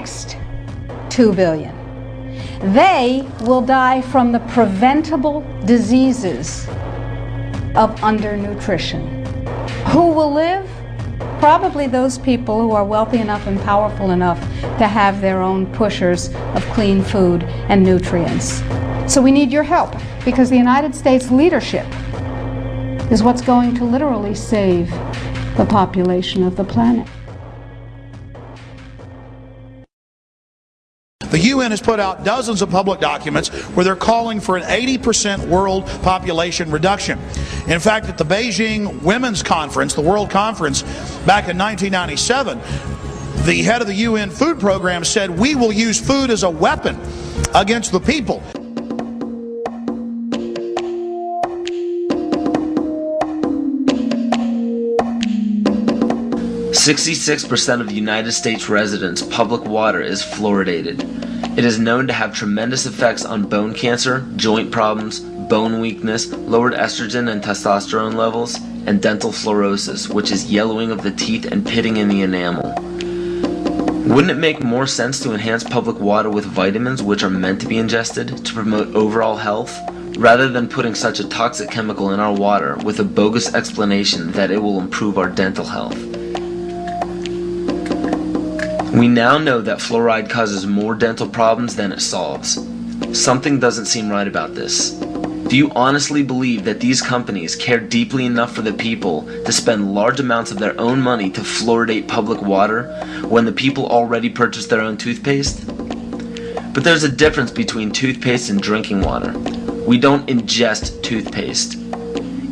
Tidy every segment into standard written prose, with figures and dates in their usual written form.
next 2 billion. They will die from the preventable diseases of undernutrition. Who will live? Probably those people who are wealthy enough and powerful enough to have their own pushers of clean food and nutrients. So we need your help, because the United States leadership is what's going to literally save the population of the planet. The UN has put out dozens of public documents where they're calling for an 80% world population reduction. In fact, at the Beijing Women's Conference, the World Conference, back in 1997, the head of the UN Food Program said, "We will use food as a weapon against the people." 66% of the United States residents' public water is fluoridated. It is known to have tremendous effects on bone cancer, joint problems, bone weakness, lowered estrogen and testosterone levels, and dental fluorosis, which is yellowing of the teeth and pitting in the enamel. Wouldn't it make more sense to enhance public water with vitamins which are meant to be ingested to promote overall health, rather than putting such a toxic chemical in our water with a bogus explanation that it will improve our dental health? We now know that fluoride causes more dental problems than it solves. Something doesn't seem right about this. Do you honestly believe that these companies care deeply enough for the people to spend large amounts of their own money to fluoridate public water when the people already purchase their own toothpaste? But there's a difference between toothpaste and drinking water. We don't ingest toothpaste.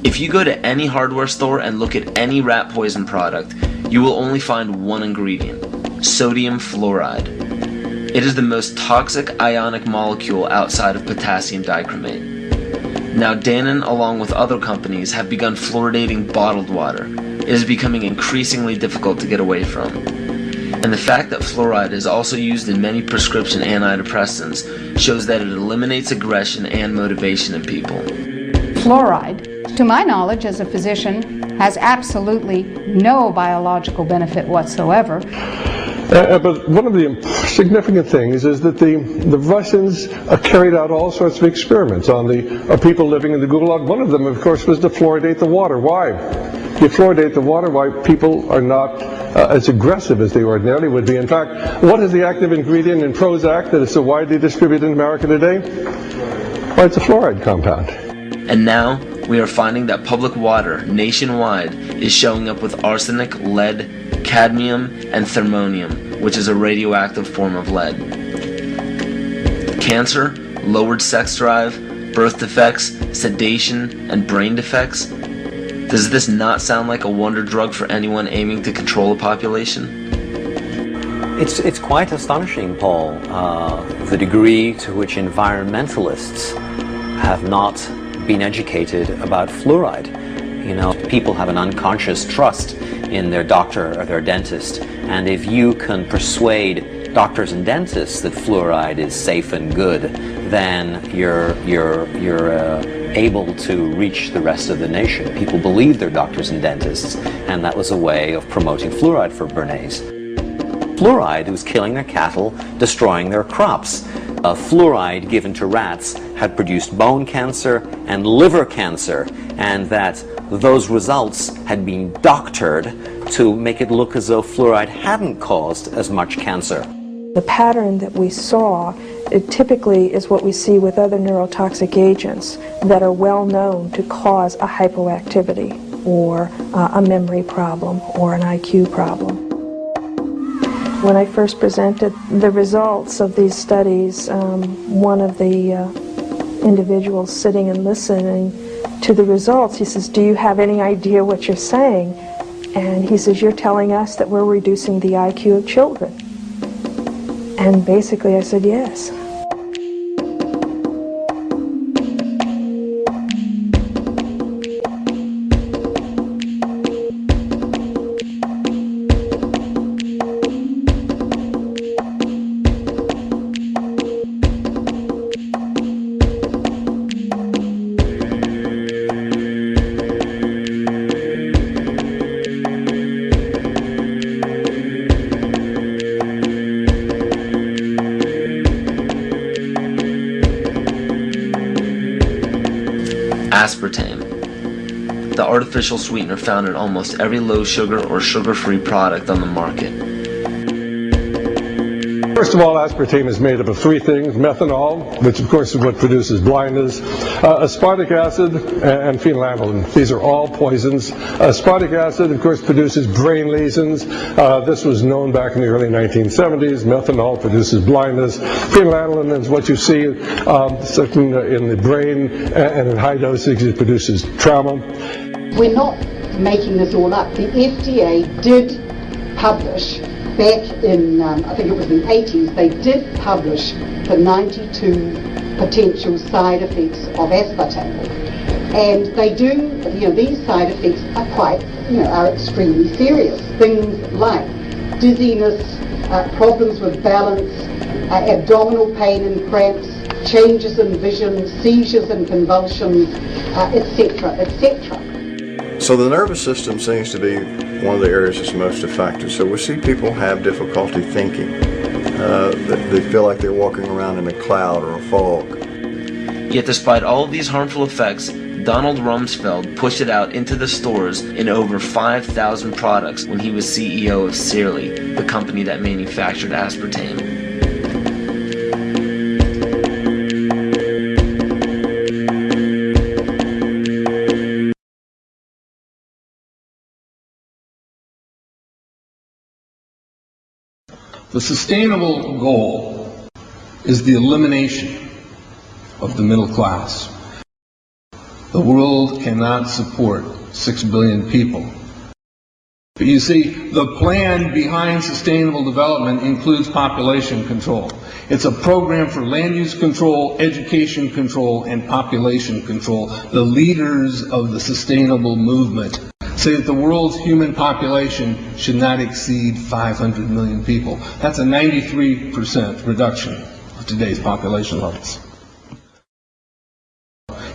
If you go to any hardware store and look at any rat poison product, you will only find one ingredient: sodium fluoride. It is the most toxic ionic molecule outside of potassium dichromate. Now Dannon, along with other companies, have begun fluoridating bottled water. It is becoming increasingly difficult to get away from. And the fact that fluoride is also used in many prescription antidepressants shows that it eliminates aggression and motivation in people. Fluoride, to my knowledge as a physician, has absolutely no biological benefit whatsoever. But one of the significant things is that the Russians carried out all sorts of experiments on the people living in the Gulag. One of them, of course, was to fluoridate the water. Why? You fluoridate the water, why people are not as aggressive as they ordinarily would be. In fact, what is the active ingredient in Prozac that is so widely distributed in America today? Well, it's a fluoride compound. And now, we are finding that public water nationwide is showing up with arsenic, lead, cadmium, and thermonium, which is a radioactive form of lead. Cancer, lowered sex drive, birth defects, sedation, and brain defects. Does this not sound like a wonder drug for anyone aiming to control a population? It's quite astonishing, Paul, the degree to which environmentalists have not been educated about fluoride. You know, people have an unconscious trust in their doctor or their dentist, and if you can persuade doctors and dentists that fluoride is safe and good, then you're able to reach the rest of the nation. People believe their doctors and dentists, and that was a way of promoting fluoride for Bernays. Fluoride was killing their cattle, destroying their crops. Fluoride given to rats had produced bone cancer and liver cancer, and that those results had been doctored to make it look as though fluoride hadn't caused as much cancer. The pattern that we saw, it typically is what we see with other neurotoxic agents that are well known to cause a hypoactivity or a memory problem or an IQ problem. When I first presented the results of these studies, one of the individuals sitting and listening to the results, he says, "Do you have any idea what you're saying?" And he says, "You're telling us that we're reducing the IQ of children." And basically I said, yes. aspartame, the artificial sweetener found in almost every low-sugar or sugar-free product on the market. First of all, aspartame is made up of three things: methanol, which of course is what produces blindness, aspartic acid, and phenylalanine. These are all poisons. Aspartic acid, of course, produces brain lesions. This was known back in the early 1970s. Methanol produces blindness. Phenylalanine is what you see in the brain, and in high dosage it produces trauma. We're not making this all up. The FDA did publish back in, I think it was the 80s, they did publish the 92 potential side effects of aspartame. And they do, these side effects are quite, are extremely serious. Things like dizziness, problems with balance, abdominal pain and cramps, changes in vision, seizures and convulsions, etc., etc. So the nervous system seems to be one of the areas that's most affected. So we see people have difficulty thinking. They feel like they're walking around in a cloud or a fog. Yet despite all of these harmful effects, Donald Rumsfeld pushed it out into the stores in over 5,000 products when he was CEO of Searly, the company that manufactured aspartame. The sustainable goal is the elimination of the middle class. The world cannot support 6 billion people. But you see, the plan behind sustainable development includes population control. It's a program for land use control, education control, and population control. The leaders of the sustainable movement say that the world's human population should not exceed 500 million people. That's a 93% reduction of today's population levels.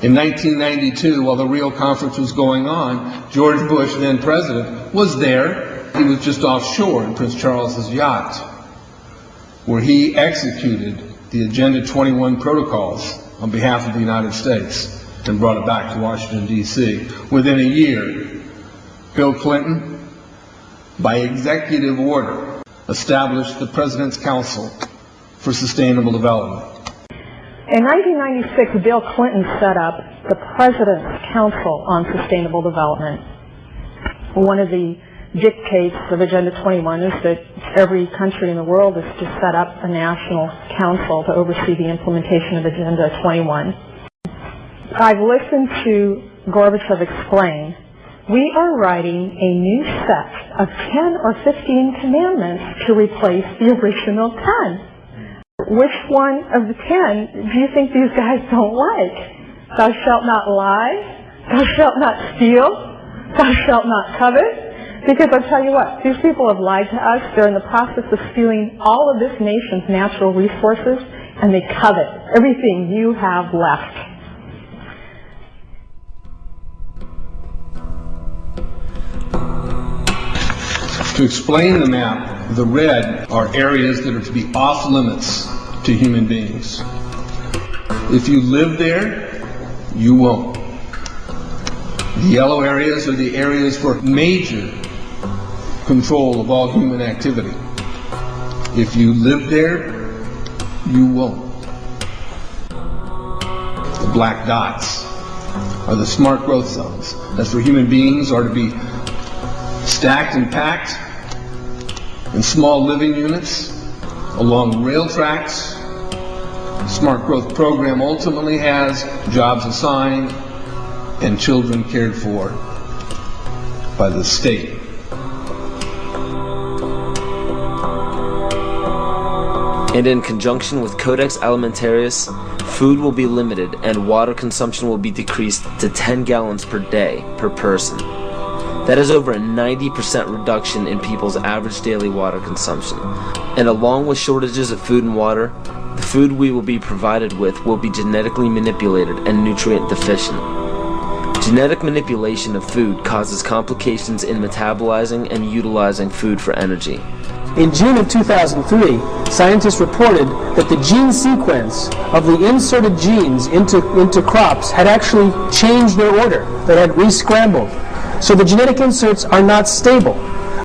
In 1992, while the Rio Conference was going on, George Bush, then president, was there. He was just offshore in Prince Charles's yacht, where he executed the Agenda 21 protocols on behalf of the United States and brought it back to Washington, D.C. Within a year, Bill Clinton, by executive order, established the President's Council for Sustainable Development. In 1996, Bill Clinton set up the President's Council on Sustainable Development. One of the dictates of Agenda 21 is that every country in the world is to set up a national council to oversee the implementation of Agenda 21. I've listened to Gorbachev explain, we are writing a new set of 10 or 15 commandments to replace the original 10. Which one of the 10 do you think these guys don't like? Thou shalt not lie, thou shalt not steal, thou shalt not covet. Because I'll tell you what, these people have lied to us. They're in the process of stealing all of this nation's natural resources, and they covet everything you have left. To explain the map, the red are areas that are to be off limits to human beings. If you live there, you won't. The yellow areas are the areas for major control of all human activity. If you live there, you won't. The black dots are the smart growth zones. That's where human beings are to be stacked and packed in small living units along rail tracks. The Smart Growth Program ultimately has jobs assigned and children cared for by the state. And in conjunction with Codex Alimentarius, food will be limited and water consumption will be decreased to 10 gallons per day per person. That is over a 90% reduction in people's average daily water consumption. And along with shortages of food and water, the food we will be provided with will be genetically manipulated and nutrient deficient. Genetic manipulation of food causes complications in metabolizing and utilizing food for energy. In June of 2003, scientists reported that the gene sequence of the inserted genes into crops had actually changed their order. They had re-scrambled. So the genetic inserts are not stable.